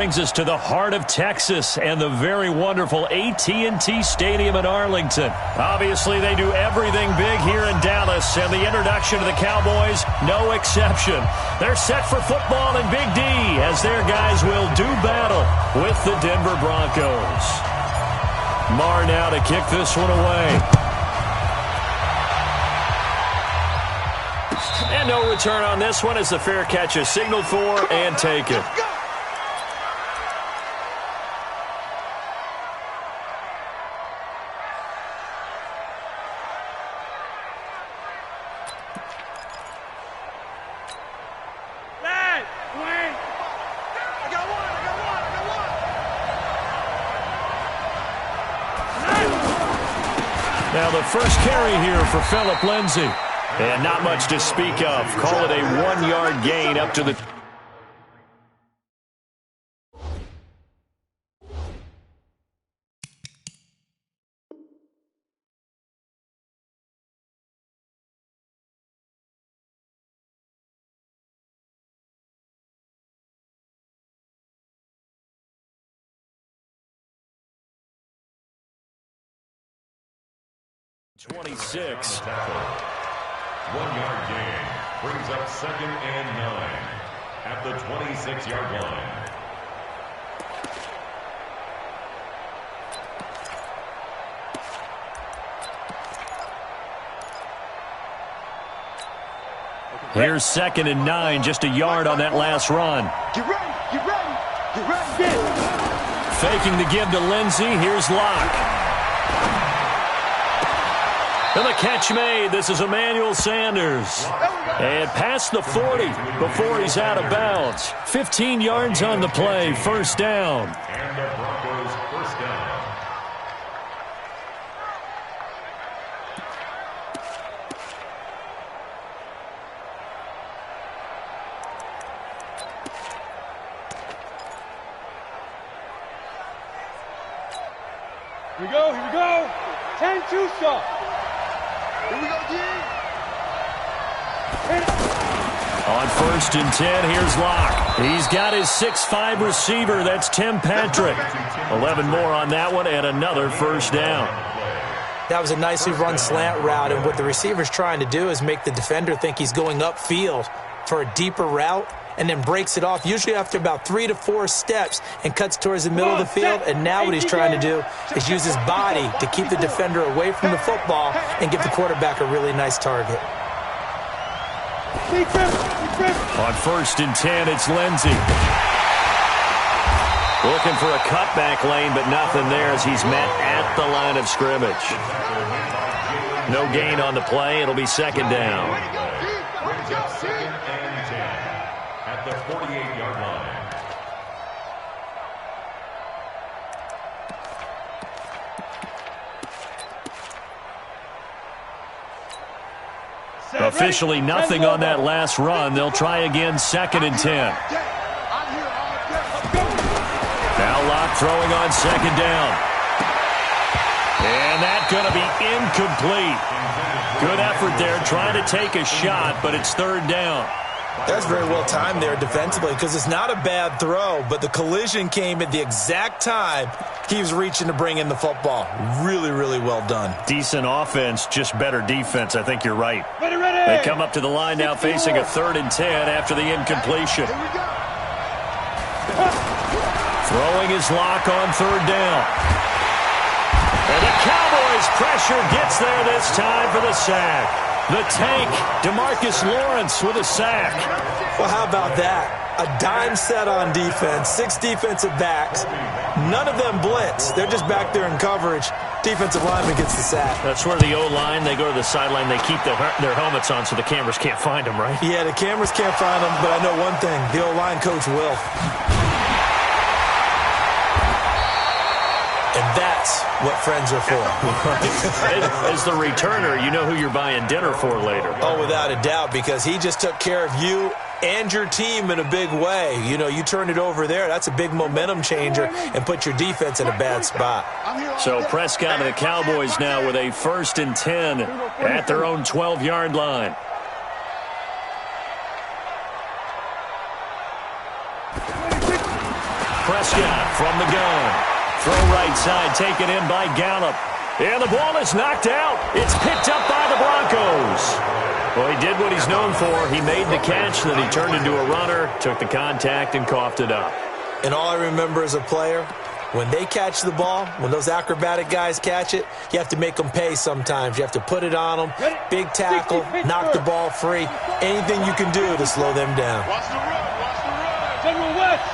Brings us to the heart of Texas and the very wonderful AT&T Stadium in Arlington. Obviously, they do everything big here in Dallas, and the introduction to the Cowboys, no exception. They're set for football in Big D as their guys will do battle with the Denver Broncos. Maher now to kick this one away. And no return on this one as the fair catch is signaled for and taken. Now the first carry here for Phillip Lindsay. And not much to speak of. Call it a 1-yard gain up to the... .26. 1-yard gain brings up 2nd and 9 at the 26-yard line. Here's 2nd and 9, just a yard on that last run. Get ready, get ready, get ready. Faking the give to Lindsay, here's Locke. And the catch made. This is Emmanuel Sanders. And past the 40 before he's out of bounds. 15 yards on the play, first down. And the Broncos first down. Here we go, here we go. 10-2 stop. Here we go, D. On 1st and 10, here's Locke. He's got his 6'5 receiver. That's Tim Patrick. 11 more on that one and another first down. That was a nicely run slant route, and what the receiver's trying to do is make the defender think he's going upfield for a deeper route and then breaks it off, usually after about 3 to 4 steps, and cuts towards the middle of the field. And now what he's trying to do is use his body to keep the defender away from the football and give the quarterback a really nice target. On 1st and 10, it's Lindsay. Looking for a cutback lane, but nothing there as he's met at the line of scrimmage. No gain on the play. It'll be 2nd down. Brings up 2nd and 10 at the 48-yard line. Officially nothing on that last run. They'll try again, 2nd and 10. Now Locke throwing on 2nd down. And that's going to be incomplete. Good effort there, trying to take a shot, but it's 3rd down. That's very well timed there defensively, because it's not a bad throw, but the collision came at the exact time he was reaching to bring in the football. Really, really well done. Decent offense, just better defense. I think you're right. Ready, ready. They come up to the line now facing a 3rd and 10 after the incompletion. Throwing his Locke on 3rd down. And the Cowboys pressure gets there this time for the sack. The tank, DeMarcus Lawrence with a sack. Well, how about that? A dime set on defense, 6 defensive backs. None of them blitz. They're just back there in coverage. Defensive lineman gets the sack. That's where the O-line, they go to the sideline, they keep their helmets on so the cameras can't find them, right? Yeah, the cameras can't find them, but I know one thing. The O-line coach will. And that's what friends are for. As the returner, you know who you're buying dinner for later. Oh, without a doubt, because he just took care of you and your team in a big way. You know, you turn it over there, that's a big momentum changer, and put your defense in a bad spot. So Prescott and the Cowboys now with a 1st and 10 at their own 12-yard line. Prescott from the gun. Throw right side, taken in by Gallup. And the ball is knocked out. It's picked up by the Broncos. Well, he did what he's known for. He made the catch, then he turned into a runner, took the contact, and coughed it up. And all I remember as a player, when they catch the ball, when those acrobatic guys catch it, you have to make them pay sometimes. You have to put it on them, big tackle, knock the ball free. Anything you can do to slow them down. Watch the run, watch the run. General West.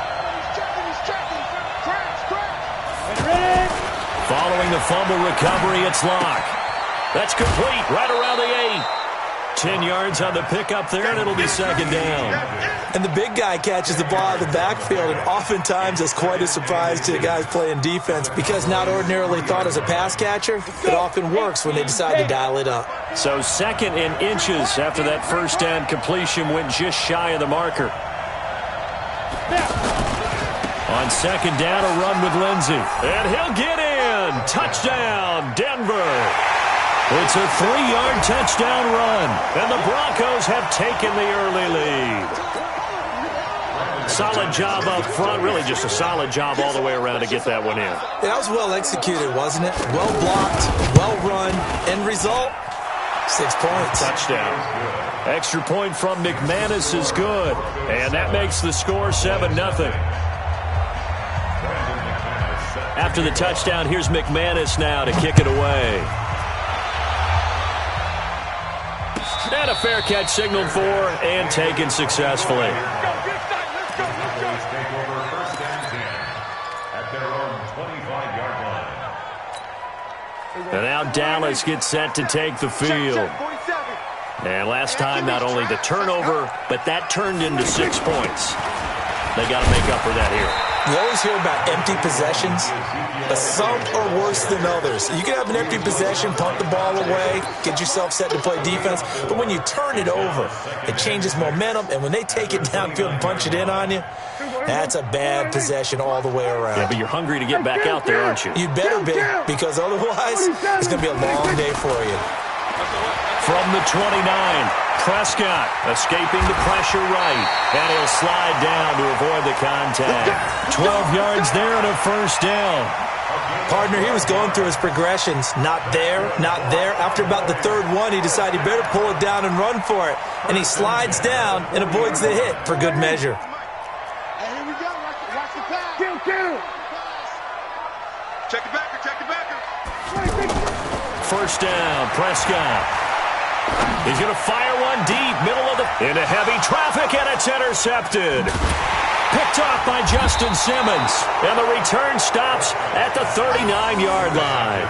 He's checking. Crash. Following the fumble recovery, it's Locke. That's complete, right around the 8. 10 yards on the pickup there, and it'll be second down. And the big guy catches the ball out of the backfield, and oftentimes it's quite a surprise to the guys playing defense because not ordinarily thought as a pass catcher, it often works when they decide to dial it up. So second in inches after that first down completion went just shy of the marker. On second down, a run with Lindsey. And he'll get in. Touchdown, Denver. It's a 3-yard touchdown run, and the Broncos have taken the early lead. Solid job up front, really just a solid job all the way around to get that one in. That was well executed, wasn't it? Well blocked, well run. End result, 6 points. Touchdown. Extra point from McManus is good, and that makes the score 7-0. After the touchdown, here's McManus now to kick it away. And a fair catch signaled for and taken successfully. And now Dallas gets set to take the field. And last time, not only the turnover, but that turned into 6 points. They got to make up for that here. You always hear about empty possessions, but some are worse than others. You can have an empty possession, punt the ball away, get yourself set to play defense, but when you turn it over, it changes momentum, and when they take it downfield and punch it in on you, that's a bad possession all the way around. Yeah, but you're hungry to get back out there, aren't you? You better be, because otherwise, it's going to be a long day for you. From the 29, Prescott escaping the pressure right, and he'll slide down to avoid the contact. 12 yards there and a first down. Partner, he was going through his progressions. Not there, not there. After about the third one, he decided he better pull it down and run for it. And he slides down and avoids the hit for good measure. Hey, here we go. Watch the pass. Kill. Check the backer. First down, Prescott. He's going to fire one deep, middle of the... into heavy traffic, and it's intercepted. Picked off by Justin Simmons. And the return stops at the 39-yard line.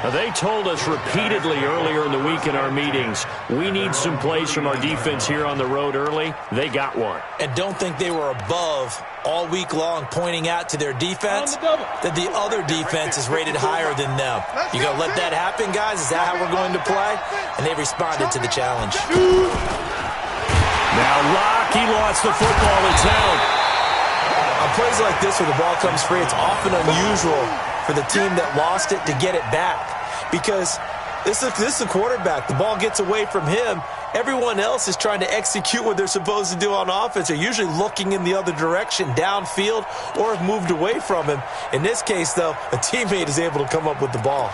Now, they told us repeatedly earlier in the week in our meetings, we need some plays from our defense here on the road early. They got one. And don't think they were above all week long pointing out to their defense that the other defense is rated higher than them. You going to let that happen, guys? Is that how we're going to play? And they responded to the challenge. Now Locke, he lost the football. It's out. On plays like this where the ball comes free, it's often unusual for the team that lost it to get it back. Because this is the quarterback. The ball gets away from him. Everyone else is trying to execute what they're supposed to do on offense. They're usually looking in the other direction, downfield, or have moved away from him. In this case, though, a teammate is able to come up with the ball.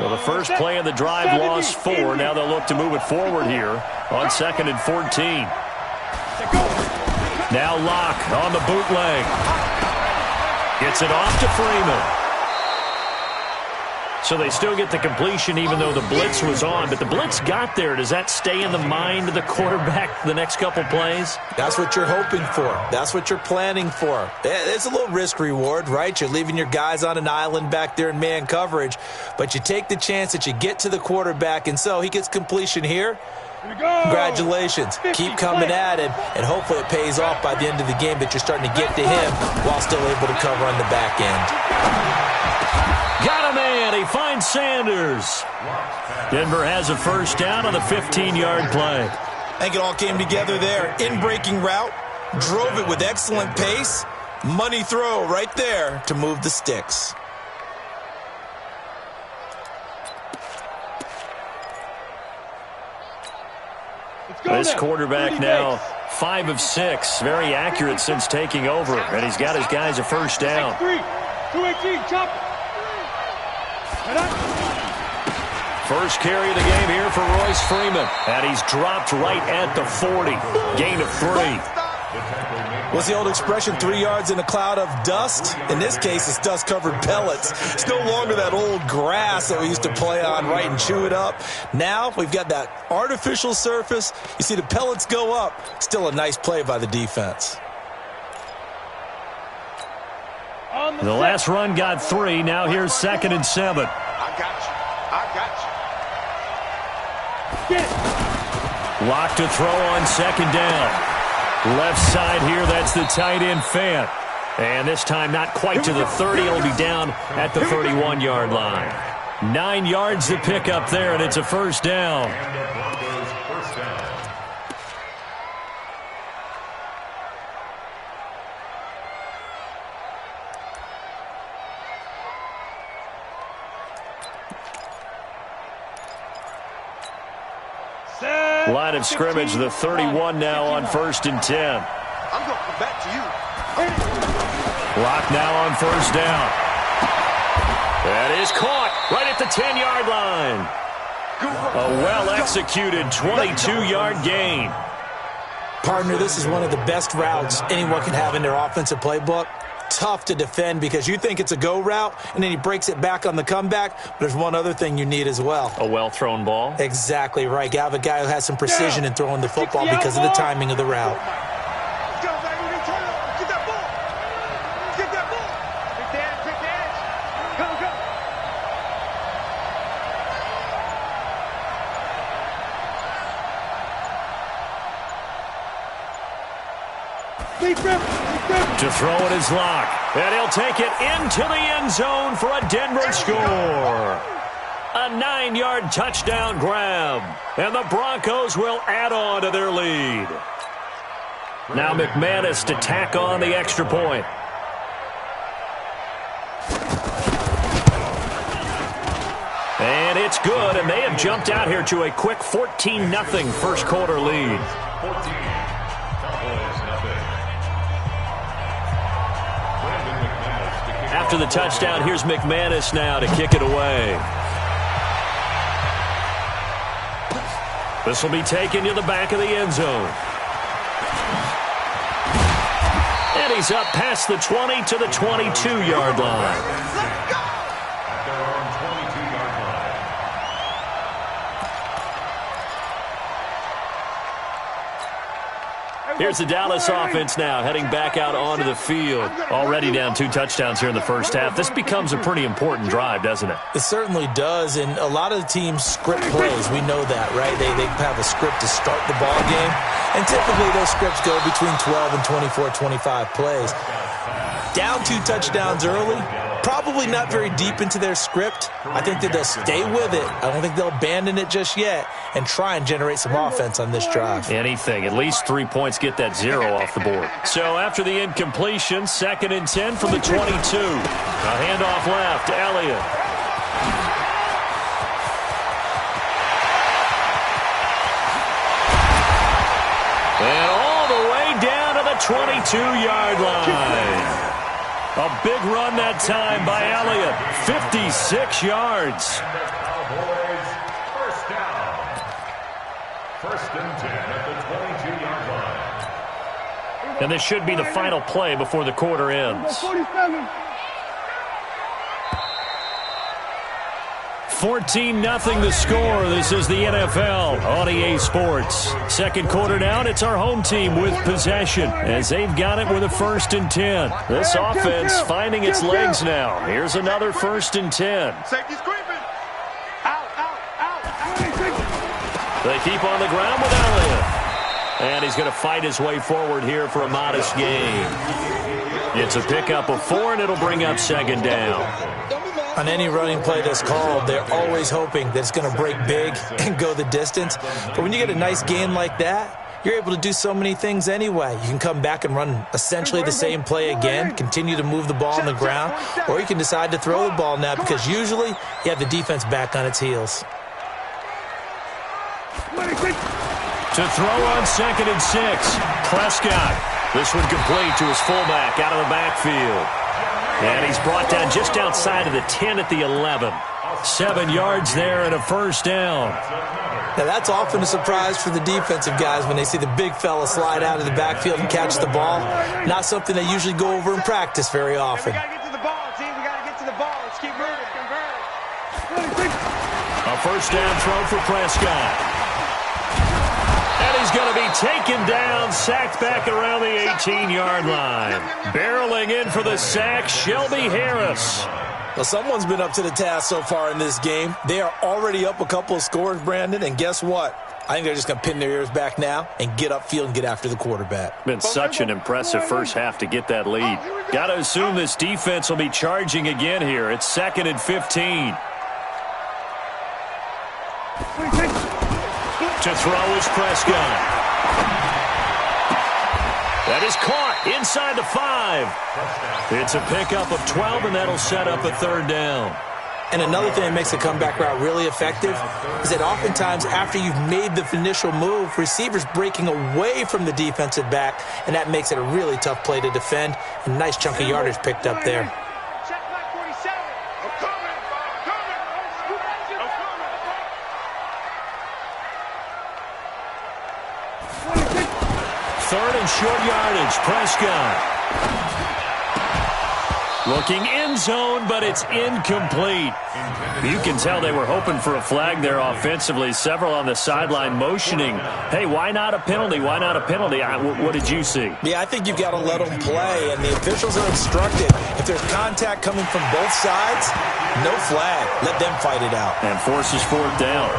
Well, the first play of the drive lost 4. Now they'll look to move it forward here on 2nd and 14. Now Locke on the bootleg. Gets it off to Freeman. So they still get the completion even though the blitz was on. But the blitz got there. Does that stay in the mind of the quarterback the next couple plays? That's what you're hoping for. That's what you're planning for. It's a little risk reward, right? You're leaving your guys on an island back there in man coverage. But you take the chance that you get to the quarterback. And so he gets completion here. Congratulations. Keep coming at him, and hopefully it pays off by the end of the game that you're starting to get to him while still able to cover on the back end. Got a man. He finds Sanders. Denver has a first down on the 15-yard play. I think it all came together there. In-breaking route, drove it with excellent pace. Money throw right there to move the sticks. This quarterback now 5 of 6. Very accurate since taking over. And he's got his guys a first down. 218, chop it. First carry of the game here for Royce Freeman. And he's dropped right at the 40. Gain of 3. What's the old expression, 3 yards in a cloud of dust? In this case, it's dust-covered pellets. It's no longer that old grass that we used to play on, right, and chew it up. Now we've got that artificial surface. You see the pellets go up. Still a nice play by the defense. The last run got 3. Now here's 2nd and 7. I got you. Lock to throw on 2nd down. Left side here, that's the tight end Fant. And this time not quite to the 30. He'll be down at the 31-yard line. 9 yards to pick up there, and it's a first down. Line of scrimmage, the 31 now on 1st and 10. I'm going to come back to you. Lock now on 1st down. That is caught right at the 10-yard line. A well-executed 22-yard gain. Partner, this is one of the best routes anyone can have in their offensive playbook. Tough to defend because you think it's a go route, and then he breaks it back on the comeback. But there's one other thing you need as well. A well-thrown ball. Exactly right. You have a guy who has some precision in throwing the football because of the timing of the route. Let's go, baby. Turn it over. Get that ball. Get that ball. Big dance, big dance. Go, go. To throw it is Lock. And he'll take it into the end zone for a Denver score. A 9-yard touchdown grab. And the Broncos will add on to their lead. Now McManus to tack on the extra point. And it's good, and they have jumped out here to a quick 14-0 first quarter lead. 14. After the touchdown, here's McManus now to kick it away. This will be taken to the back of the end zone. And he's up past the 20 to the 22-yard line. At their own 22-yard line. Here's the Dallas offense now heading back out onto the field. Already down 2 touchdowns here in the first half. This becomes a pretty important drive, doesn't it? It certainly does, and a lot of the teams script plays. We know that, right? They have a script to start the ball game, and typically those scripts go between 12 and 24, 25 plays. Down 2 touchdowns early, probably not very deep into their script. I think that they'll stay with it. I don't think they'll abandon it just yet and try and generate some offense on this drive. Anything. At least 3 points get that 0 off the board. So after the incompletion, 2nd and 10 from the 22. A handoff left to Elliott. And all the way down to the 22-yard line. A big run that time by Elliott. 56 yards. Cowboys, first down. 1st and 10 at the 22-yard line. And this should be the final play before the quarter ends. 14-0 the score. This is the NFL on EA Sports. Second quarter down, it's our home team with possession as they've got it with a 1st and 10. This offense finding its legs now. Here's another 1st and 10. Safety's creeping. Out. They keep on the ground with Elliott. And he's going to fight his way forward here for a modest gain. It's a pickup of 4, and it'll bring up 2nd down. On any running play that's called, they're always hoping that it's going to break big and go the distance. But when you get a nice gain like that, you're able to do so many things anyway. You can come back and run essentially the same play again, continue to move the ball on the ground, or you can decide to throw the ball now because usually you have the defense back on its heels. To throw on 2nd and 6. Prescott. This one complete to his fullback out of the backfield. And he's brought down just outside of the 10 at the 11. 7 yards there and a first down. Now, that's often a surprise for the defensive guys when they see the big fella slide out of the backfield and catch the ball. Not something they usually go over in practice very often. We got to get to the ball, team. We got to get to the ball. Let's keep moving. A first down throw for Prescott. And he's going to be taken down, sacked back around the 18-yard line. Barreling in for the sack, Shelby Harris. Well, someone's been up to the task so far in this game. They are already up a couple of scores, Brandon, and guess what? I think they're just going to pin their ears back now and get upfield and get after the quarterback. Been such an impressive first half to get that lead. Got to assume this defense will be charging again here. It's 2nd and 15. To throw is Prescott. That is caught inside the 5. It's a pickup of 12, and that'll set up a 3rd down. And another thing that makes the comeback route really effective is that oftentimes after you've made the initial move, receivers breaking away from the defensive back, and that makes it a really tough play to defend. A nice chunk of yardage picked up there. Check back 47. I'm coming. Third and short yardage, Prescott. Looking end zone, but it's incomplete. You can tell they were hoping for a flag there offensively. Several on the sideline motioning, hey, why not a penalty? Why not a penalty? What did you see? Yeah, I think you've got to let them play, and the officials are instructed. If there's contact coming from both sides, no flag. Let them fight it out. And forces 4th down.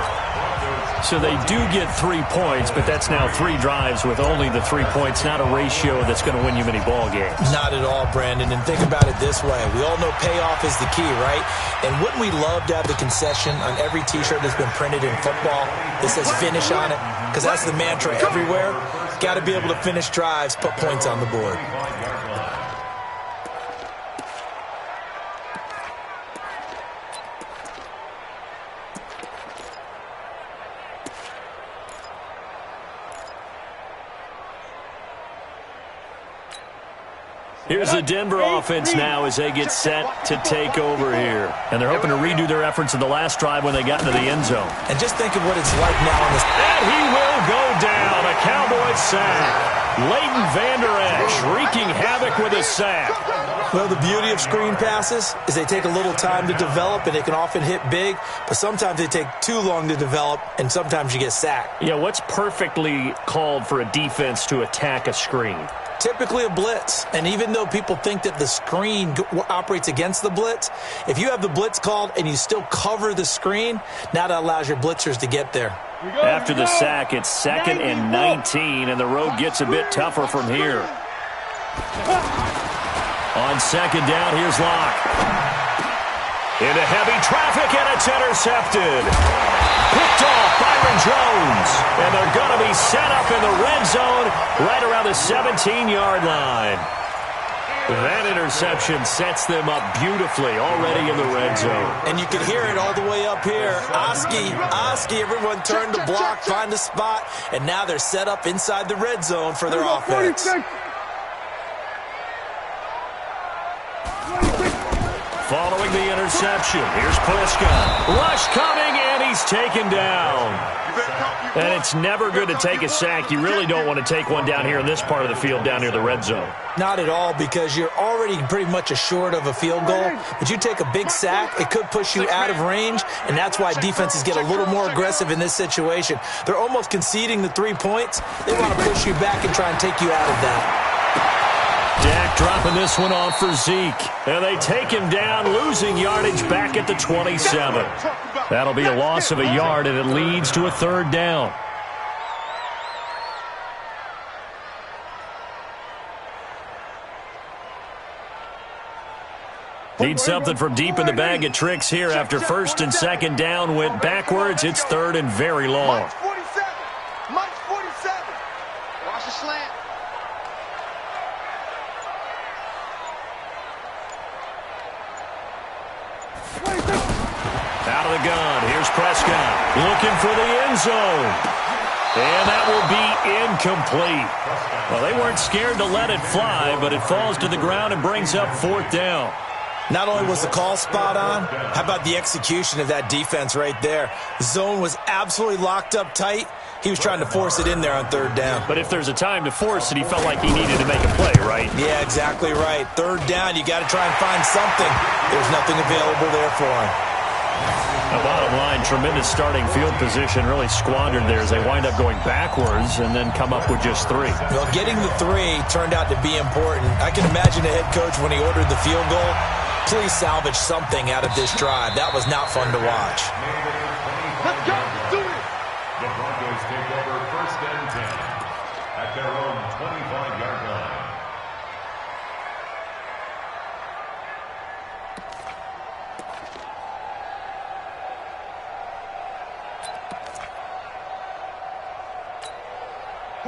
So they do get 3 points, but that's now 3 drives with only the 3 points, not a ratio that's going to win you many ball games. Not at all, Brandon. And think about it this way. We all know payoff is the key, right? And wouldn't we love to have the concession on every T-shirt that's been printed in football that says finish on it? Because that's the mantra everywhere. Got to be able to finish drives, put points on the board. Here's the Denver offense now as they get set to take over here. And they're hoping to redo their efforts in the last drive when they got into the end zone. And just think of what it's like now on this. And he will go down. A Cowboys sack. Leighton Vander Esch wreaking havoc with a sack. Well, the beauty of screen passes is they take a little time to develop, and they can often hit big, but sometimes they take too long to develop, and sometimes you get sacked. Yeah, what's perfectly called for a defense to attack a screen? Typically a blitz, and even though people think that the screen operates against the blitz, if you have the blitz called and you still cover the screen, now that allows your blitzers to get there. After the sack, it's 2nd and 19, and the road gets a bit tougher from here. On 2nd down, here's Locke. Into heavy traffic, and it's intercepted. Picked off Byron Jones. And they're going to be set up in the red zone right around the 17-yard line. That interception sets them up beautifully already in the red zone. And you can hear it all the way up here. Oski, everyone turned to block, find a spot, and now they're set up inside the red zone for their offense. Following the interception, here's Prescott. Rush coming, and he's taken down. And it's never good to take a sack. You really don't want to take one down here in this part of the field down near the red zone. Not at all, because you're already pretty much assured of a field goal. But you take a big sack, it could push you out of range, and that's why defenses get a little more aggressive in this situation. They're almost conceding the 3 points. They want to push you back and try and take you out of that. Dak dropping this one off for Zeke. And they take him down, losing yardage back at the 27. That'll be a loss of a yard, and it leads to a 3rd down. Need something from deep in the bag of tricks here after 1st and 2nd down went backwards. It's 3rd and very long. Mike's 47. Mike's 47. Watch the slant. Out of the gun, here's Prescott looking for the end zone. And that will be incomplete. Well, they weren't scared to let it fly, but it falls to the ground and brings up 4th down. Not only was the call spot on, how about the execution of that defense right there? The zone was absolutely locked up tight. He was trying to force it in there on 3rd down. But if there's a time to force it, he felt like he needed to make a play, right? Yeah, exactly right. 3rd down, you got to try and find something. There's nothing available there for him. The bottom line, tremendous starting field position, really squandered there as they wind up going backwards and then come up with just 3. Well, getting the 3 turned out to be important. I can imagine the head coach when he ordered the field goal. Please salvage something out of this drive. That was not fun to watch. Let's go. Do it. The Broncos take over 1st and 10 at their own 25-yard line.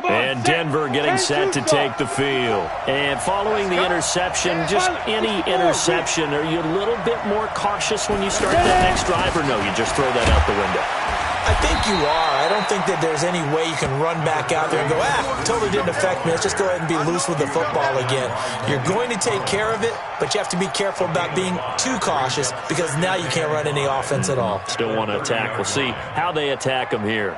And Denver getting set to take the field. And following the interception, just any interception, are you a little bit more cautious when you start that next drive, or no, you just throw that out the window? I think you are. I don't think that there's any way you can run back out there and go, totally didn't affect me. Let's just go ahead and be loose with the football again. You're going to take care of it, but you have to be careful about being too cautious because now you can't run any offense at all. Still want to attack. We'll see how they attack them here.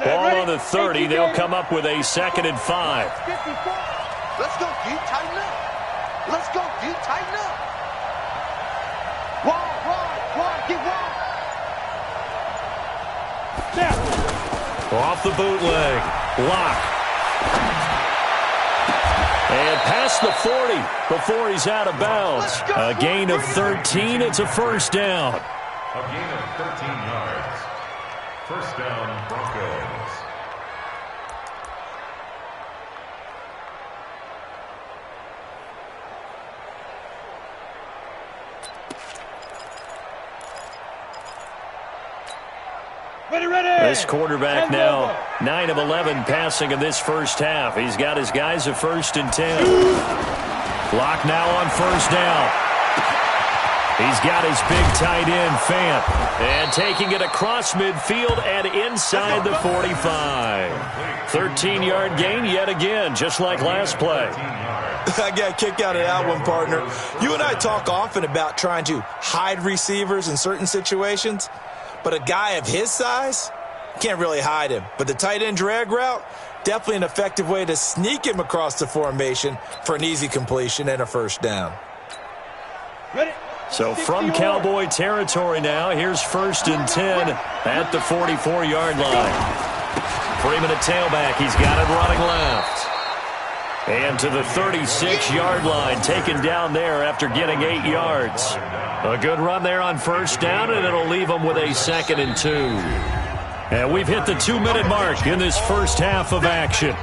Ball on the 30. They'll come up with a 2nd and 5. Let's go deep, tighten up. Let's go deep, tighten up. Wide, get wide. Off the bootleg. Lock. And past the 40 before he's out of bounds. A gain of 13. It's a 1st down. A gain of 13 yards. 1st down, Broncos. This quarterback now 9 of 11 passing in this 1st half. He's got his guys at 1st and 10. Lock now on 1st down. He's got his big tight end, Fant. And taking it across midfield and inside the 45. 13-yard gain yet again, just like last play. I got a kick out of that one, partner. You and I talk often about trying to hide receivers in certain situations, but a guy of his size, can't really hide him. But the tight end drag route, definitely an effective way to sneak him across the formation for an easy completion and a 1st down. So from Cowboy territory now, here's 1st and 10 at the 44-yard line. Freeman at tailback. He's got it running left. And to the 36-yard line, taken down there after getting 8 yards. A good run there on 1st down, and it'll leave them with a 2nd and 2. And we've hit the 2-minute mark in this 1st half of action.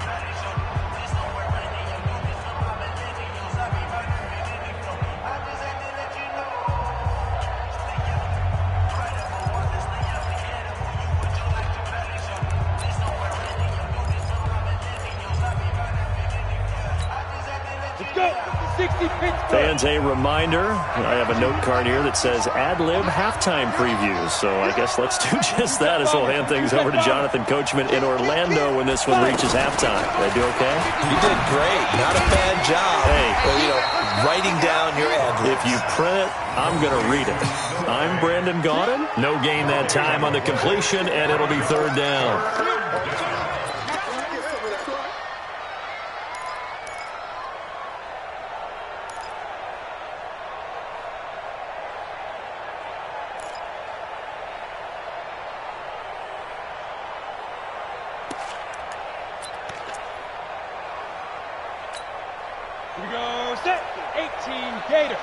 Fans, a reminder, I have a note card here that says ad-lib halftime previews. So I guess let's do just that as we'll hand things over to Jonathan Coachman in Orlando when this one reaches halftime. Did I do okay? You did great. Not a bad job. Hey. Writing down your ad-libs. If you print it, I'm going to read it. I'm Brandon Gaudin. No gain that time on the completion, and it'll be 3rd down. Here we go, set, 18, Gator.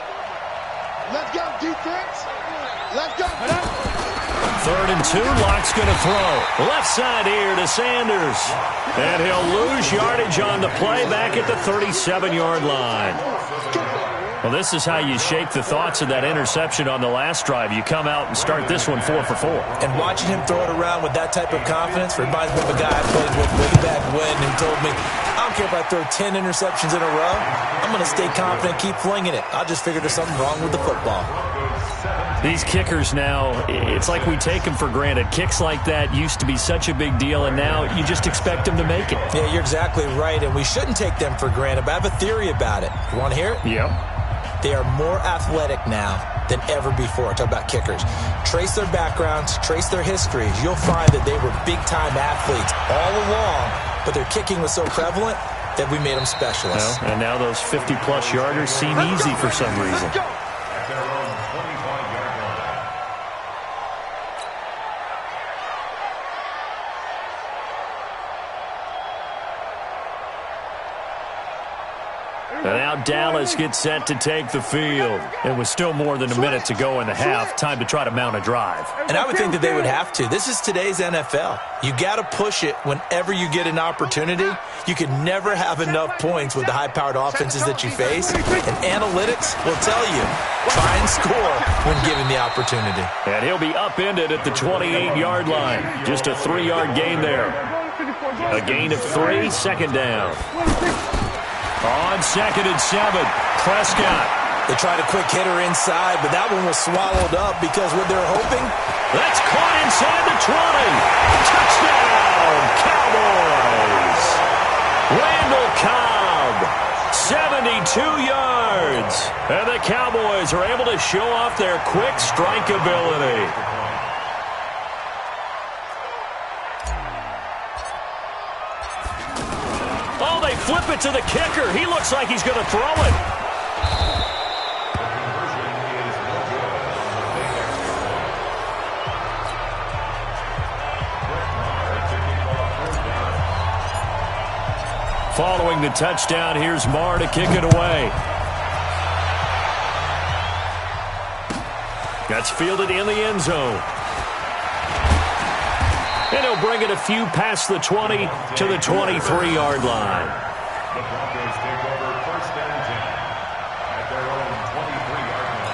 Let's go, defense. Let's go. 3rd and 2, Lock's going to throw. Left side here to Sanders. And he'll lose yardage on the play back at the 37-yard line. Well, this is how you shake the thoughts of that interception on the last drive. You come out and start this one 4 for 4. And watching him throw it around with that type of confidence reminds me of a guy I played with way back when who told me, I don't care if I throw 10 interceptions in a row. I'm going to stay confident, keep flinging it. I just figured there's something wrong with the football. These kickers now, it's like we take them for granted. Kicks like that used to be such a big deal, and now you just expect them to make it. Yeah, you're exactly right, and we shouldn't take them for granted, but I have a theory about it. You want to hear it? Yep. They are more athletic now than ever before. Talk about kickers. Trace their backgrounds, trace their histories. You'll find that they were big-time athletes all along, but their kicking was so prevalent that we made them specialists. Well, and now those 50-plus yarders seem easy for some reason. At their own 25-yard line. And now Dallas gets set to take the field. And with still more than a minute to go in the half, time to try to mount a drive. And I would think that they would have to. This is today's NFL. You got to push it whenever you get an opportunity. You can never have enough points with the high-powered offenses that you face. And analytics will tell you, try and score when given the opportunity. And he'll be upended at the 28-yard line. Just a 3-yard gain there. A gain of 3, second down. On 2nd and 7, Prescott. They tried a quick hitter inside, but that one was swallowed up because what they're hoping. That's caught inside the 20. Touchdown, Cowboys. Randall Cobb, 72 yards. And the Cowboys are able to show off their quick strike ability. Oh, they flip it to the kicker. He looks like he's going to throw it. Following the touchdown, here's Marr to kick it away. That's fielded in the end zone. And he'll bring it a few past the 20 to the 23-yard line. The Broncos take over 1st and 10 at their own 23-yard line.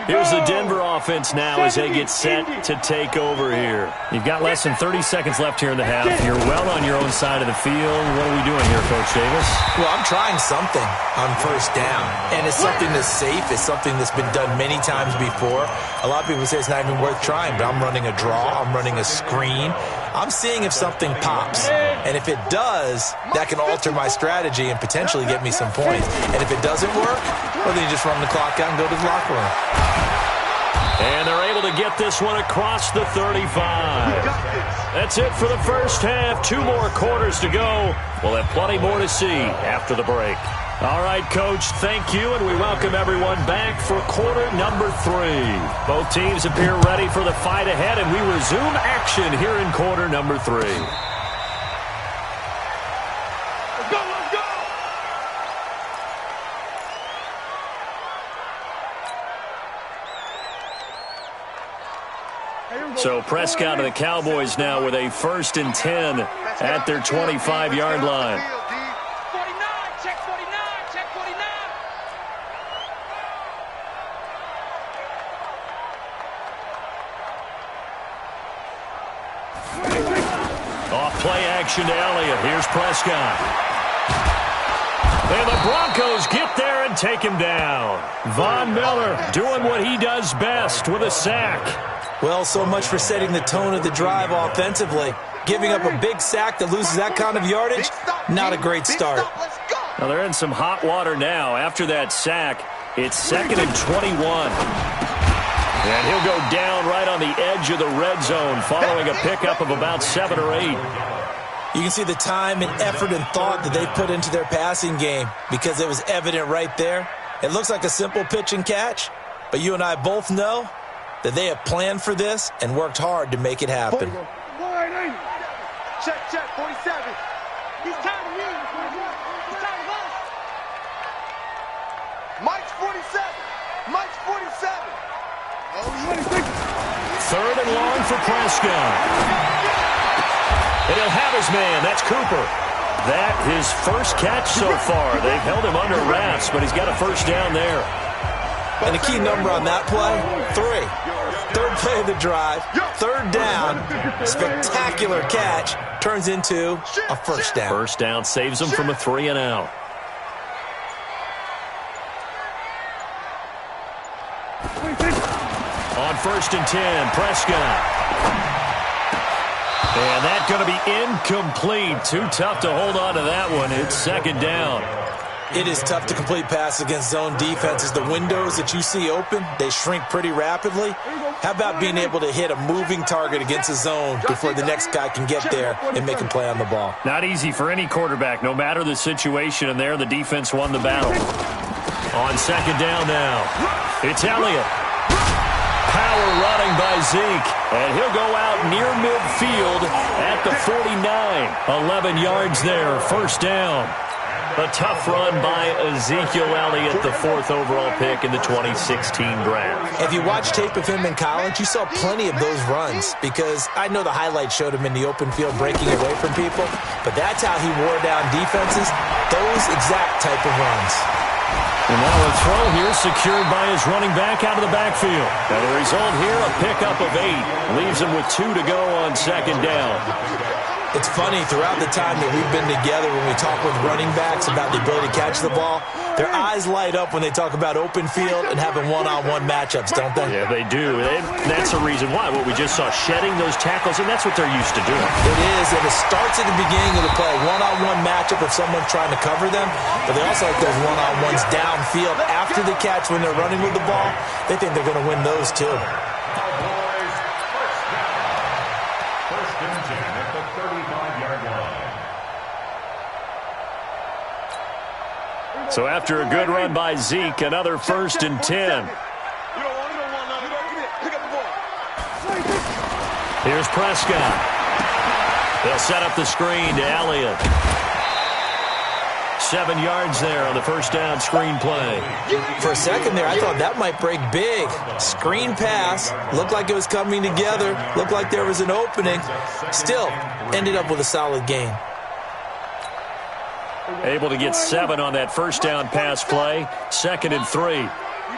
Here's the Denver offense now as they get set to take over here. You've got less than 30 seconds left here in the half. You're well on your own side of the field. What are we doing here, Coach Davis? Well, I'm trying something on 1st down, and it's something that's safe. It's something that's been done many times before. A lot of people say it's not even worth trying, but I'm running a draw. I'm running a screen. I'm seeing if something pops, and if it does, that can alter my strategy and potentially get me some points. And if it doesn't work, well, then you just run the clock out and go to the locker room. And they're able to get this one across the 35. That's it for the first half. 2 more quarters to go. We'll have plenty more to see after the break. All right, Coach, thank you, and we welcome everyone back for quarter number 3. Both teams appear ready for the fight ahead, and we resume action here in quarter number 3. So Prescott and the Cowboys now with a 1st and 10 at their 25-yard line. 49, check 49, check 49. Off play action to Elliott. Here's Prescott. And the Broncos get there and take him down. Von Miller doing what he does best with a sack. Well, so much for setting the tone of the drive offensively. Giving up a big sack that loses that kind of yardage, not a great start. Now they're in some hot water now. After that sack, it's 2nd and 21. And he'll go down right on the edge of the red zone following a pickup of about 7 or 8. You can see the time and effort and thought that they put into their passing game because it was evident right there. It looks like a simple pitch and catch, but you and I both know that they have planned for this and worked hard to make it happen. Check, 47. He's tired of me. He's tired of us. Mike's 47. Mike's 47. Oh, 3rd and long for Prescott. And he'll have his man. That's Cooper. That his first catch so far. They've held him under wraps, but he's got a 1st down there. And the key number on that play, 3. Third play of the drive, third down, spectacular catch, turns into a first down. First down saves them from a 3-and-out. On 1st and 10, Prescott. And that's going to be incomplete. Too tough to hold on to that one. It's second down. It is tough to complete passes against zone defenses. The windows that you see open, they shrink pretty rapidly. How about being able to hit a moving target against a zone before the next guy can get there and make a play on the ball? Not easy for any quarterback, no matter the situation, and there the defense won the battle. On second down now, it's Elliott. Power running by Zeke, and he'll go out near midfield at the 49. 11 yards there, first down. A tough run by Ezekiel Elliott, the 4th overall pick in the 2016 draft. If you watch tape of him in college, you saw plenty of those runs because I know the highlights showed him in the open field breaking away from people, but that's how he wore down defenses, those exact type of runs. And now a throw here secured by his running back out of the backfield. And the result here, a pickup of 8. Leaves him with 2 to go on second down. It's funny, throughout the time that we've been together, when we talk with running backs about the ability to catch the ball, their eyes light up when they talk about open field and having one-on-one matchups, don't they? Yeah, they do. And that's the reason why. What we just saw, shedding those tackles, and that's what they're used to doing. It is, and it starts at the beginning of the play. One-on-one matchup if someone's trying to cover them, but they also like those one-on-ones downfield after the catch when they're running with the ball. They think they're going to win those, too. So after a good run by Zeke, another 1st and 10. Here's Prescott. They'll set up the screen to Elliott. 7 yards there on the first down screen play. For a second there, I thought that might break big. Screen pass. Looked like it was coming together. Looked like there was an opening. Still, ended up with a solid gain. Able to get 7 on that first down pass play. 2nd and 3. You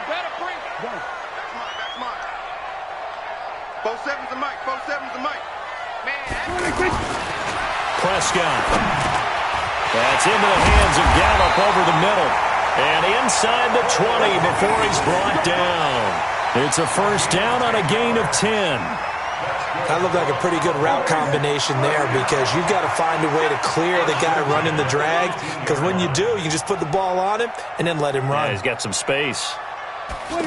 better bring it. That's mine. 4-7's the mic. 4-7's the mic. Man, Prescott. That's into the hands of Gallup over the middle. And inside the 20 before he's brought down. It's a first down on a gain of 10. That looked like a pretty good route combination there because you've got to find a way to clear the guy running the drag, because when you do, you just put the ball on him and then let him run. Yeah, he's got some space. From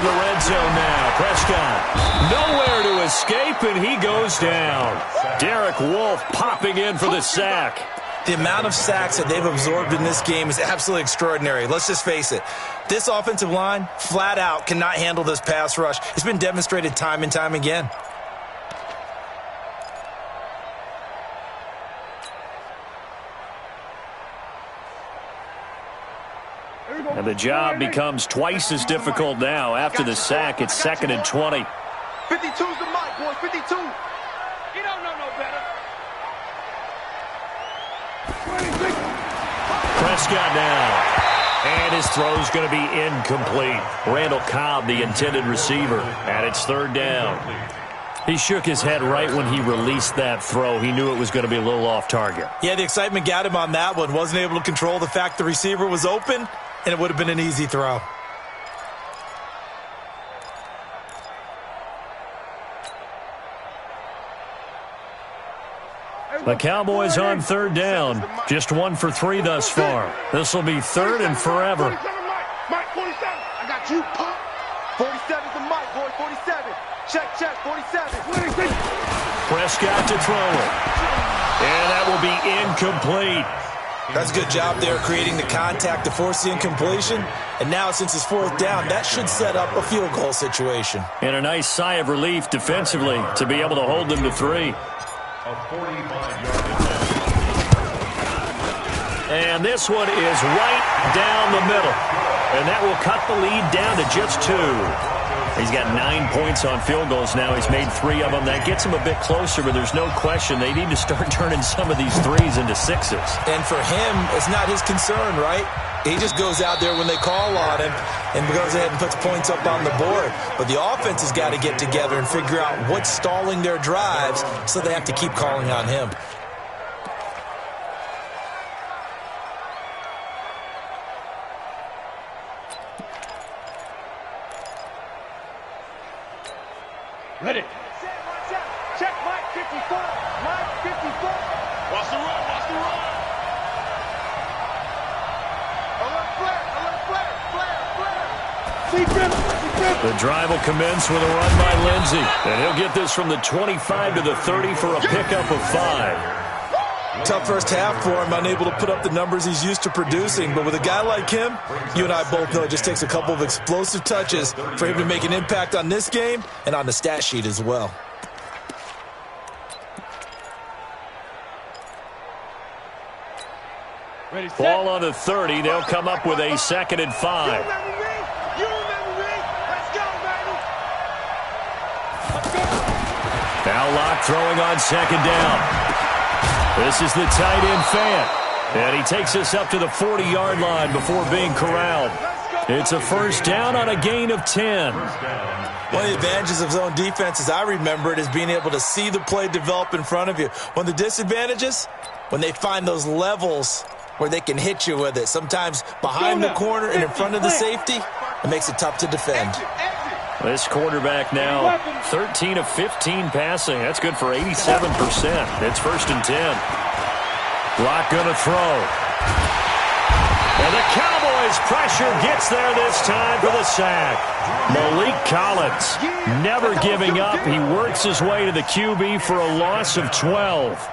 the red zone now, Prescott. Nowhere to escape, and he goes down. Derek Wolfe popping in for the sack. The amount of sacks that they've absorbed in this game is absolutely extraordinary. Let's just face it. This offensive line, flat out, cannot handle this pass rush. It's been demonstrated time and time again. And the job becomes twice as difficult now. After the sack, it's 2nd and 20. 52's the mic, boys. 52. You don't know no better. Prescott now. And his throw's going to be incomplete. Randall Cobb, the intended receiver, and it's 3rd down. He shook his head right when he released that throw. He knew it was going to be a little off target. Yeah, the excitement got him on that one. Wasn't able to control the fact the receiver was open, and it would have been an easy throw. The Cowboys on 3rd down. Just 1 for 3 thus far. This will be 3rd and forever. Mike, 47. I got you, pop. 47's the mic, boy. 47. Check, 47. Prescott to throw it. And that will be incomplete. That's a good job there creating the contact to force the incompletion. And now, since it's 4th down, that should set up a field goal situation. And a nice sigh of relief defensively to be able to hold them to 3. And this one is right down the middle. And that will cut the lead down to just 2. He's got 9 points on field goals now. He's made 3 of them. That gets him a bit closer, but there's no question they need to start turning some of these threes into sixes. And for him, it's not his concern, right? He just goes out there when they call on him and goes ahead and puts points up on the board. But the offense has got to get together and figure out what's stalling their drives, so they have to keep calling on him. Ready. Check Mike 54. Mike 54. Watch the run. Watch the run. Alert flare. Alert flare. Flare. Flare. The drive will commence with a run by Lindsey. And he'll get this from the 25 to the 30 for a pickup of 5. Tough first half for him, unable to put up the numbers he's used to producing. But with a guy like him, you and I both know it just takes a couple of explosive touches for him to make an impact on this game and on the stat sheet as well. Ready, set. Ball on the 30. They'll come up with a 2nd and 5. You remember me? You remember me? Let's go, baby. Let's go. Now Locke throwing on 2nd down. This is the tight end Fant. And he takes us up to the 40-yard line before being corralled. It's a first down on a gain of 10. One of the advantages of zone defense, as I remember it, is being able to see the play develop in front of you. One of the disadvantages, when they find those levels where they can hit you with it, sometimes behind the corner and in front of the safety, it makes it tough to defend. This quarterback now 13 of 15 passing. That's good for 87%. It's 1st and 10. Locke going to throw. And the Cowboys' pressure gets there this time for the sack. Malik Collins never giving up. He works his way to the QB for a loss of 12.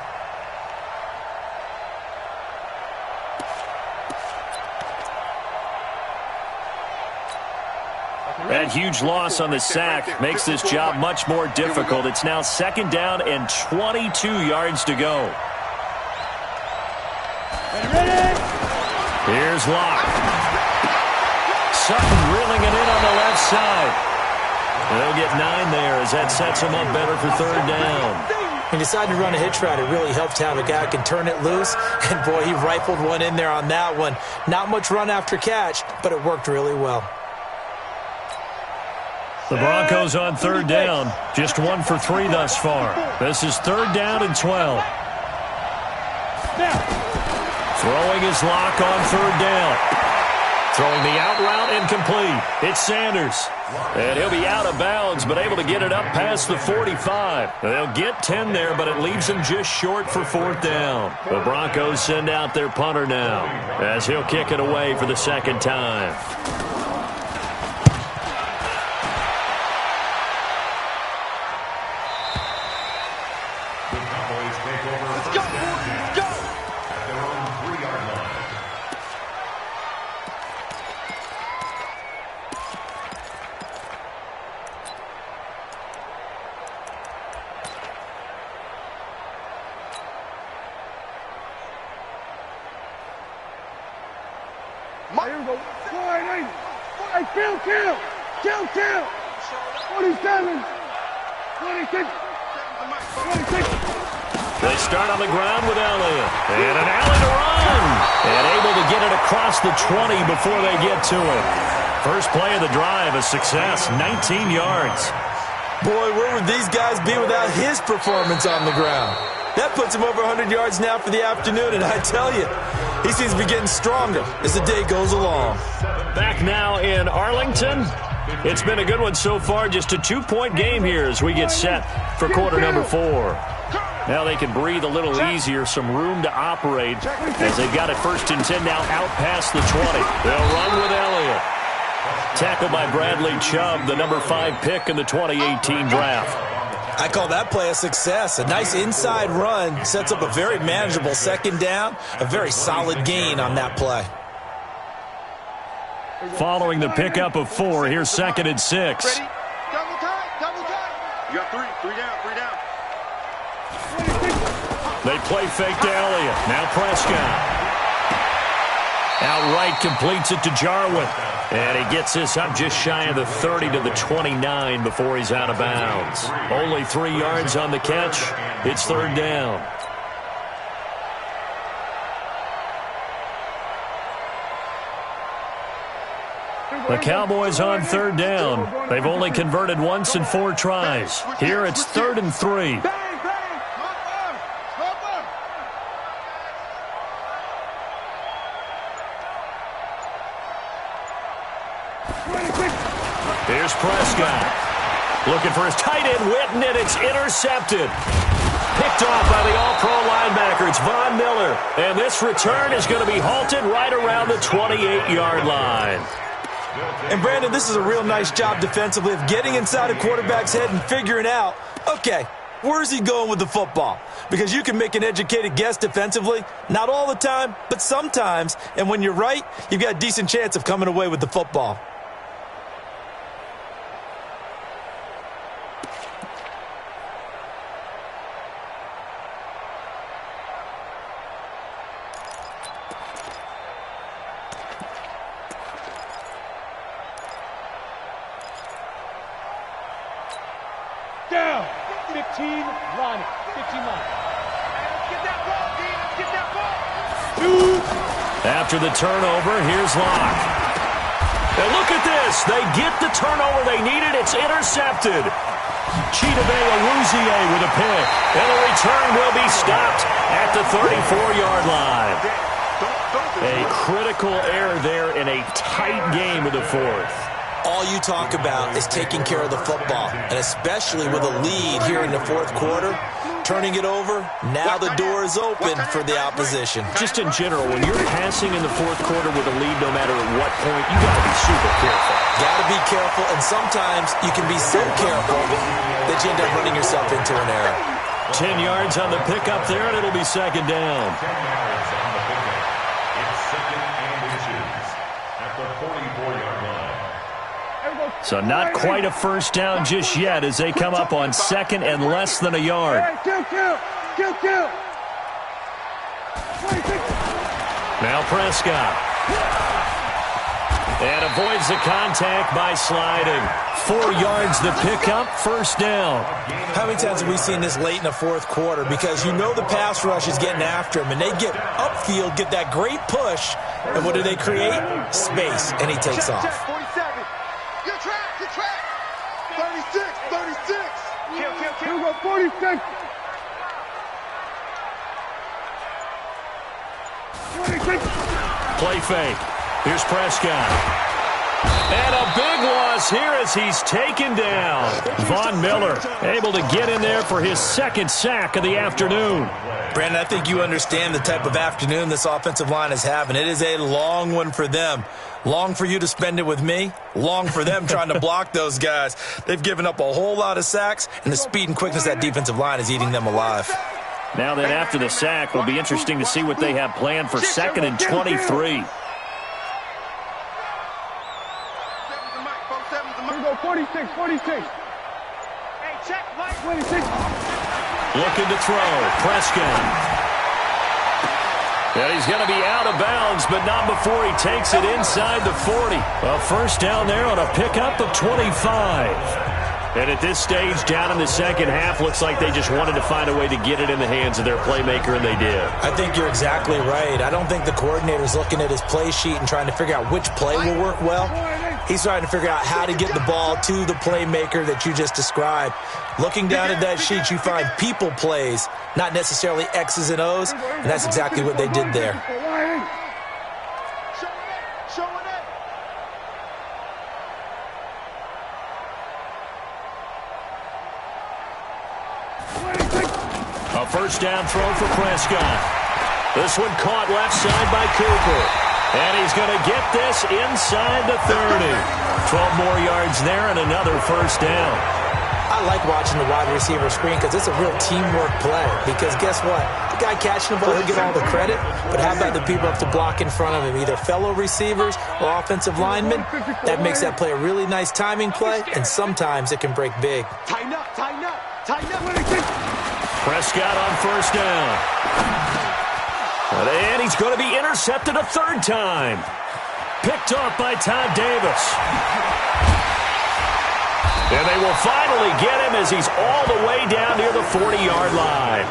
That huge loss on the sack makes this job much more difficult. It's now 2nd down and 22 yards to go. Here's Locke. Sutton reeling it in on the left side. They'll get 9 there as that sets them up better for 3rd down. He decided to run a hitch route. It really helped to have a guy who can turn it loose. And, boy, he rifled one in there on that one. Not much run after catch, but it worked really well. The Broncos on 3rd down. Just 1 for 3 thus far. This is 3rd down and 12. Throwing his Locke on 3rd down. Throwing the out route incomplete. It's Sanders. And he'll be out of bounds, but able to get it up past the 45. They'll get 10 there, but it leaves them just short for 4th down. The Broncos send out their punter now as he'll kick it away for the 2nd time. Kill. 47. 26. 26. They start on the ground with Elliott. And an alley to run. And able to get it across the 20 before they get to it. First play of the drive, a success, 19 yards. Boy, where would these guys be without his performance on the ground? That puts him over 100 yards now for the afternoon, and I tell you, he seems to be getting stronger as the day goes along. Back now in Arlington. It's been a good one so far, just a 2-point game here as we get set for quarter number 4. Now they can breathe a little easier, some room to operate as they've got it 1st and 10 now out past the 20. They'll run with Elliott. Tackled by Bradley Chubb, the number 5 pick in the 2018 draft. I call that play a success. A nice inside run sets up a very manageable 2nd down, a very solid gain on that play. Following the pickup of 4, here's 2nd and 6. Ready? Double time. You got 3 down. They play fake to Elliott. Now Prescott. Outright completes it to Jarwin. And he gets this up just shy of the 30 to the 29 before he's out of bounds. Only 3 yards on the catch. It's third down. The Cowboys on third down. They've only converted once in 4 tries. Here it's 3rd and 3. Here's Prescott. Looking for his tight end, Witten, and it's intercepted. Picked off by the all-pro linebacker. It's Von Miller. And this return is going to be halted right around the 28-yard line. And, Brandon, this is a real nice job defensively of getting inside a quarterback's head and figuring out, okay, where's he going with the football? Because you can make an educated guess defensively. Not all the time, but sometimes. And when you're right, you've got a decent chance of coming away with the football. Down. 15 line. 15 line. Get that ball, Dean. Get that ball. 2. After the turnover, here's Locke. And look at this. They get the turnover they needed. It's intercepted. Chidobe Awuzie with a pick. And the return will be stopped at the 34-yard line. A critical error there in a tight game of the 4th. All you talk about is taking care of the football, and especially with a lead here in the 4th quarter, turning it over, now the door is open for the opposition. Just in general, when you're passing in the 4th quarter with a lead, no matter at what point, you got to be super careful. Got to be careful, and sometimes you can be so careful that you end up running yourself into an error. 10 yards on the pickup there, and it'll be second down. 10 yards on the pickup. It's 2nd and inches at the 44-yard line. So not quite a first down just yet as they come up on 2nd and less than a yard. Kill. Now Prescott. And avoids the contact by sliding. 4 yards the pickup, first down. How many times have we seen this late in the 4th quarter? Because you know the pass rush is getting after him, and they get upfield, get that great push, and what do they create? Space, and he takes off. 47. Good track. 36. Kill. 46. 26. Play fake. Here's Prescott. And a big loss here as he's taken down. Von Miller able to get in there for his 2nd sack of the afternoon. Brandon, I think you understand the type of afternoon this offensive line is having. It is a long one for them. Long for you to spend it with me. Long for them trying to block those guys. They've given up a whole lot of sacks, and the speed and quickness of that defensive line is eating them alive. Now then, after the sack, will be interesting to see what they have planned for 2nd and 23. 46. Hey, check, Mike. 26. Looking to throw. Prescott. And he's going to be out of bounds, but not before he takes it inside the 40. A first down there on a pickup of 25. And at this stage, down in the second half, looks like they just wanted to find a way to get it in the hands of their playmaker, and they did. I think you're exactly right. I don't think the coordinator's looking at his play sheet and trying to figure out which play will work well. He's trying to figure out how to get the ball to the playmaker that you just described. Looking down at that sheet, you find people plays, not necessarily X's and O's, and that's exactly what they did there. A first down throw for Prescott. This one caught left side by Cooper. And he's going to get this inside the 30. 12 more yards there and another first down. I like watching the wide receiver screen because it's a real teamwork play. Because guess what? The guy catching the ball, he'll get all the credit. But how about the people up to block in front of him? Either fellow receivers or offensive linemen. That makes that play a really nice timing play. And sometimes it can break big. Tighten up. Tighten up. Prescott on first down. And he's going to be intercepted a third time. Picked off by Todd Davis. And they will finally get him as he's all the way down near the 40-yard line.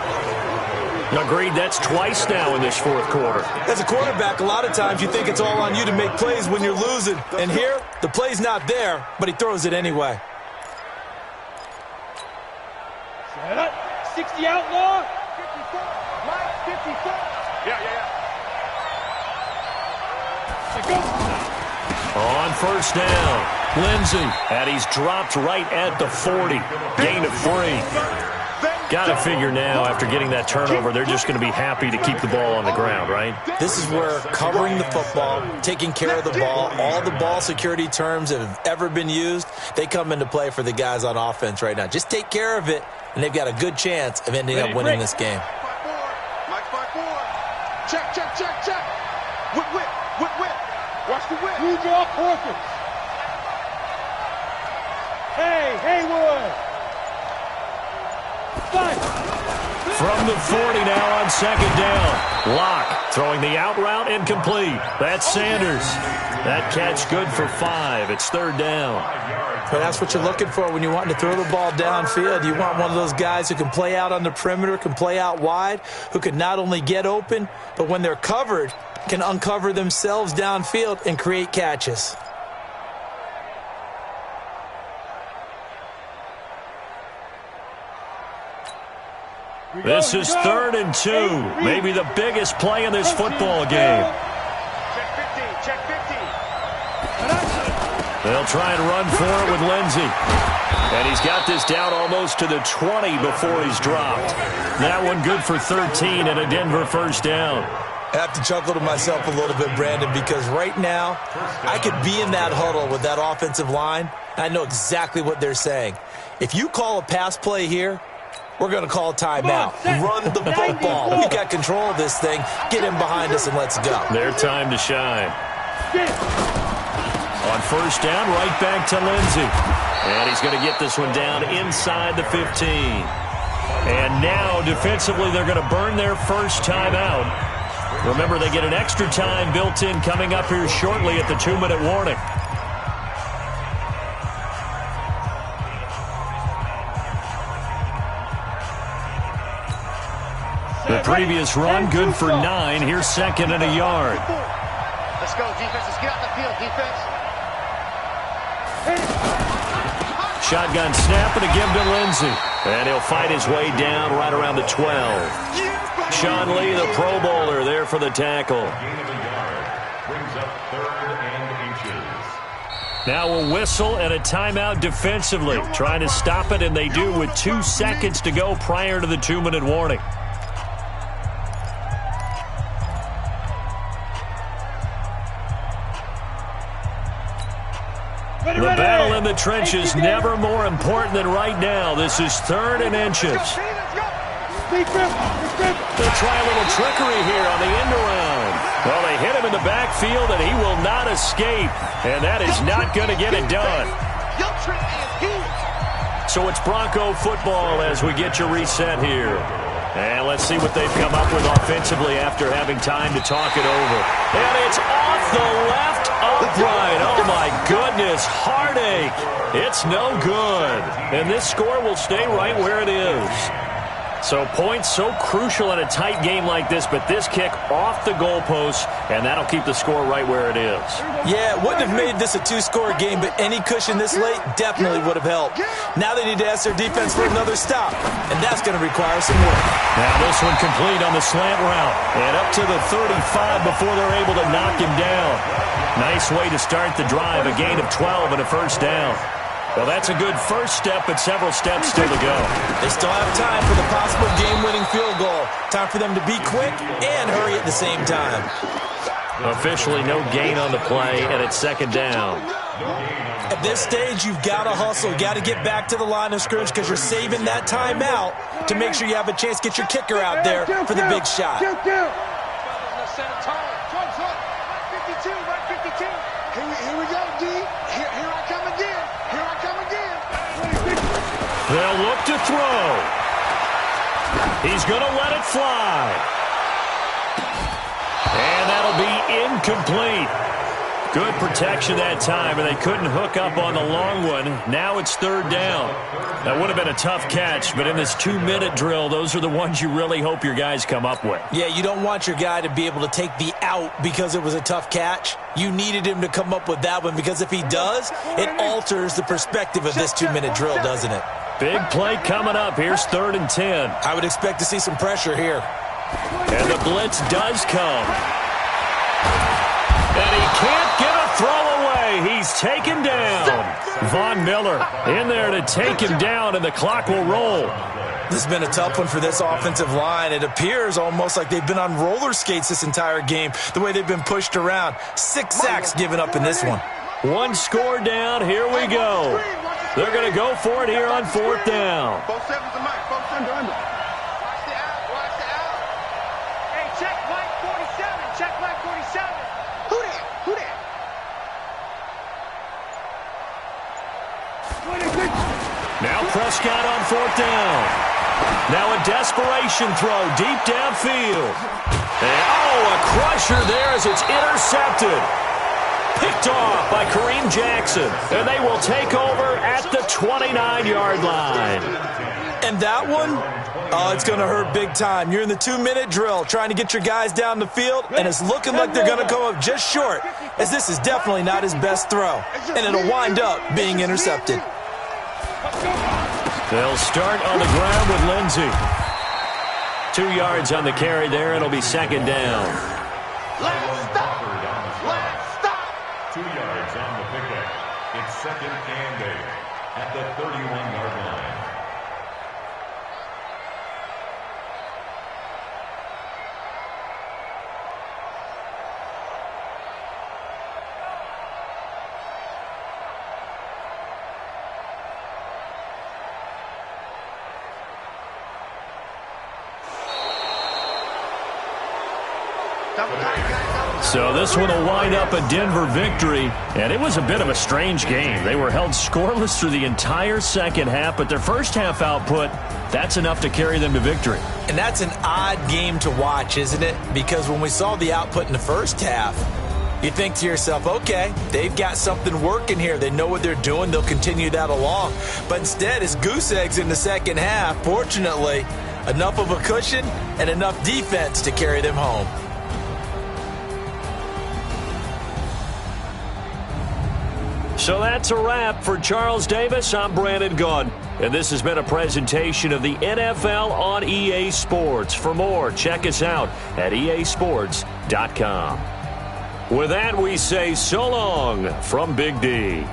Agreed, that's twice now in this fourth quarter. As a quarterback, a lot of times you think it's all on you to make plays when you're losing. And here, the play's not there, but he throws it anyway. Set up. 60 outlaw. 54. Right, 54. Yeah. On first down, Lindsey, and he's dropped right at the 40. Gain of 3. Got to figure now, after getting that turnover, they're just going to be happy to keep the ball on the ground, right? This is where covering the football, taking care of the ball, all the ball security terms that have ever been used, they come into play for the guys on offense right now. Just take care of it, and they've got a good chance of ending up winning this game. Mike 5-4. Check. Whip. Watch the whip. You draw Porkins. Hey, Haywood. From the 40 now on second down. Locke throwing the out route incomplete. That's Sanders. That catch good for 5. It's third down. But that's what you're looking for when you want to throw the ball downfield. You want one of those guys who can play out on the perimeter, can play out wide, who can not only get open, but when they're covered, can uncover themselves downfield and create catches. This is 3rd and 2. Maybe the biggest play in this football game. Check 15. They'll try and run for it with Lindsey. And he's got this down almost to the 20 before he's dropped. That one good for 13 and a Denver first down. I have to chuckle to myself a little bit, Brandon, because right now I could be in that huddle with that offensive line. I know exactly what they're saying. If you call a pass play here, we're going to call timeout. Run the football. We've got control of this thing. Get him behind us and let's go. Their time to shine. On first down, right back to Lindsey. And he's going to get this one down inside the 15. And now, defensively, they're going to burn their first timeout. Remember, they get an extra time built in coming up here shortly at the 2-minute warning. The previous run, good for 9. Here's 2nd and a yard. Let's go, defense. Let's get out the field, defense. Shotgun snap and a give to Lindsey. And he'll fight his way down right around the 12. Sean Lee, the Pro Bowler, there for the tackle. Gain of a yard. Brings up 3rd and inches. Now a whistle and a timeout defensively. Trying to stop it, and they do with 2 seconds to go prior to the 2-minute warning. The battle in the trenches, never more important than right now. This is 3rd and inches. They'll try a little trickery here on the end around. Well, they hit him in the backfield, and he will not escape. And that is not going to get it done. So it's Bronco football as we get you reset here. And let's see what they've come up with offensively after having time to talk it over. And it's off the left upright. Oh, my goodness. Heartache. It's no good. And this score will stay right where it is. So points so crucial in a tight game like this, but this kick off the goalpost, and that'll keep the score right where it is. Yeah, it wouldn't have made this a 2-score game, but any cushion this late definitely would have helped. Now they need to ask their defense for another stop, and that's going to require some work. Now this one complete on the slant route, and up to the 35 before they're able to knock him down. Nice way to start the drive, a gain of 12 and a first down. Well, that's a good first step, but several steps still to go. They still have time for the possible game-winning field goal. Time for them to be quick and hurry at the same time. Officially no gain on the play, and it's 2nd down. At this stage, you've got to hustle. You've got to get back to the line of scrimmage because you're saving that timeout to make sure you have a chance to get your kicker out there for the big shot. Here we go, D. Here I come again. They'll look to throw. He's going to let it fly. Incomplete. Good protection that time, and they couldn't hook up on the long one. Now it's third down. That would have been a tough catch, but in this 2-minute drill, those are the ones you really hope your guys come up with. Yeah, you don't want your guy to be able to take the out because it was a tough catch. You needed him to come up with that one, because if he does, it alters the perspective of this 2-minute drill, doesn't it? Big play coming up. Here's 3rd and 10. I would expect to see some pressure here. And the blitz does come. And he can't get a throw away. He's taken down. Von Miller in there to take him down, and the clock will roll. This has been a tough one for this offensive line. It appears almost like they've been on roller skates this entire game, the way they've been pushed around. 6 sacks given up in this one. 1 score down. Here we go. They're going to go for it here on 4th down. Both sevens are mine. Both under. Watch the out. Watch the out. Hey, check flag 47. Check flag 47. Who that? Who that? Now Prescott on 4th down. Now a desperation throw deep downfield. And, a crusher there as it's intercepted. Picked off by Kareem Jackson. And they will take over at the 29-yard line. And that one, it's going to hurt big time. You're in the 2-minute drill trying to get your guys down the field, and it's looking like they're going to come up just short, as this is definitely not his best throw. And it'll wind up being intercepted. They'll start on the ground with Lindsey. 2 yards on the carry there. It'll be 2nd down. Let's stop. Let's stop. 2 yards on the pickup. It's 2nd and 8 at the 31-yard line. So this one will wind up a Denver victory, and it was a bit of a strange game. They were held scoreless through the entire second half, but their first half output, that's enough to carry them to victory. And that's an odd game to watch, isn't it? Because when we saw the output in the first half, you think to yourself, okay, they've got something working here. They know what they're doing. They'll continue that along. But instead, it's goose eggs in the second half. Fortunately, enough of a cushion and enough defense to carry them home. So that's a wrap for Charles Davis. I'm Brandon Gaudin, and this has been a presentation of the NFL on EA Sports. For more, check us out at easports.com. With that, we say so long from Big D.